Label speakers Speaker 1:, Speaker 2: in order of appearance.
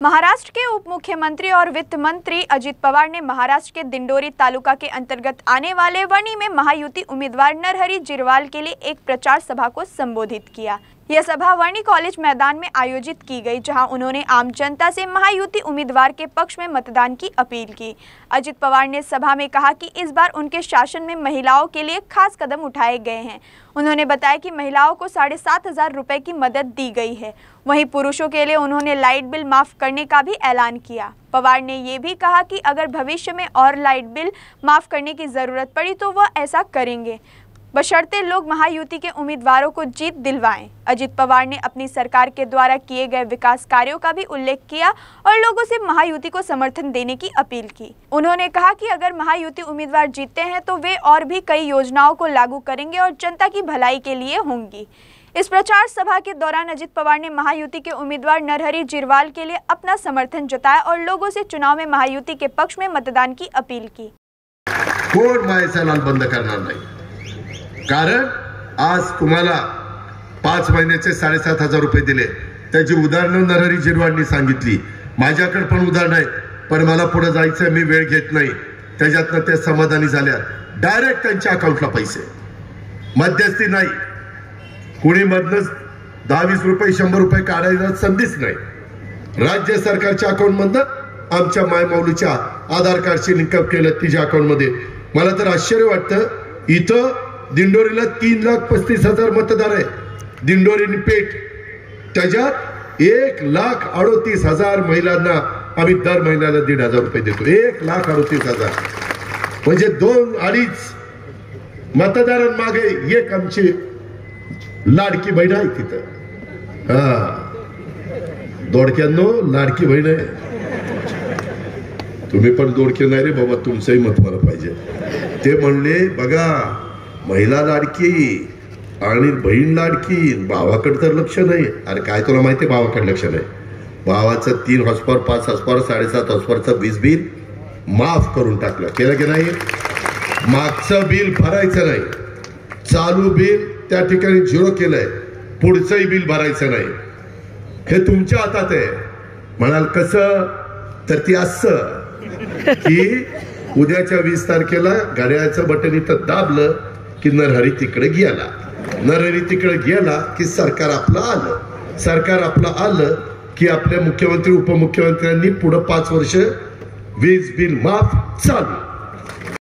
Speaker 1: महाराष्ट्र के उप मुख्यमंत्री और वित्त मंत्री अजित पवार ने महाराष्ट्र के दिंडोरी तालुका के अंतर्गत आने वाले वणी में महायुति उम्मीदवार नरहरी झिरवाल के लिए एक प्रचार सभा को संबोधित किया। यह सभा वणी कॉलेज मैदान में आयोजित की गई, जहां उन्होंने आम जनता से महायुति उम्मीदवार के पक्ष में मतदान की अपील की। अजित पवार ने सभा में कहा कि इस बार उनके शासन में महिलाओं के लिए खास कदम उठाए गए हैं। उन्होंने बताया कि महिलाओं को 7,500 रुपए की मदद दी गई है। वहीं पुरुषों के लिए उन्होंने लाइट बिल माफ करने का भी ऐलान किया। पवार ने ये भी कहा कि अगर भविष्य में और लाइट बिल माफ करने की जरूरत पड़ी तो वह ऐसा करेंगे, बशर्ते लोग महायुति के उम्मीदवारों को जीत दिलवाएं। अजित पवार ने अपनी सरकार के द्वारा किए गए विकास कार्यों का भी उल्लेख किया और लोगों से महायुति को समर्थन देने की अपील की। उन्होंने कहा कि अगर महायुति उम्मीदवार जीतते हैं तो वे और भी कई योजनाओं को लागू करेंगे और जनता की भलाई के लिए होंगी। इस प्रचार सभा के दौरान अजित पवार ने महायुति के उम्मीदवार नरहरी झिरवाल के लिए अपना समर्थन जताया और लोगों से चुनाव में महायुति के पक्ष में मतदान की अपील की।
Speaker 2: कोण मायाचा लाल बंद करणार नाही, कारण आज तुम्हाला 5 महिन्याचे 7,500 रुपये दिले। त्याची उदाहरणं नरहरी झिरवाळनी सांगितली। माझ्याकडे पण उदाहरण आहे, पण मला पुढे जायचं, मी वेळ घेत नाही। त्याच्यातनं ते समाधानी झाल्या। डायरेक्ट त्यांच्या अकाउंटला पैसे, मध्यस्थी नाही, कोणी मधनच 10-20 रुपये 100 रुपये काढायला संधीच नाही। राज्य सरकारच्या अकाउंट मधनं आमच्या मायमाऊलीच्या आधार कार्डशी लिंकअप केलं तिच्या अकाउंट मध्ये। मला तर आश्चर्य वाटतं, इथं दिंडोरीला 3,35,000 मतदार आहे। दिंडोरी पेठ, त्याच्यात 1,38,000 महिलांना आम्ही दर महिन्याला 1,500 रुपये देतो। 1,38,000 म्हणजे 2-2.5 मतदारांमागे एक आमची लाडकी बहीण आहे तिथं। दोडक्यांनो लाडकी बहीण आहे। तुम्ही पण दोडके नाही रे बाबा, तुमचंही मत मला पाहिजे। ते म्हणले बघा, महिला लाडकी आणि बहीण लाडकी, भावाकडे तर लक्ष नाही। अरे काय तुला माहिती, भावाकडे लक्ष नाही। भावाचं 3 हॉर्सपावर 5 हॉर्सपावर 7.5 हॉर्सपावरचं वीज बिल माफ करून टाकलं, केलं की नाही? मागचं बिल भरायचं नाही, चालू बिल त्या ठिकाणी 0 केलंय, पुढचंही बिल भरायचं नाही। हे तुमच्या हातात आहे। म्हणाल कसं, तर ती असं की उद्याच्या 20 तारखेला घड्याळाचं बटन इथं दाबलं की नरहरी तिकडे गेला। नरहरी तिकडे गेला की सरकार आपलं आलं। सरकार आपलं आलं की आपल्या मुख्यमंत्री उपमुख्यमंत्र्यांनी पुढे 5 वर्ष वीज बिल माफ चालू।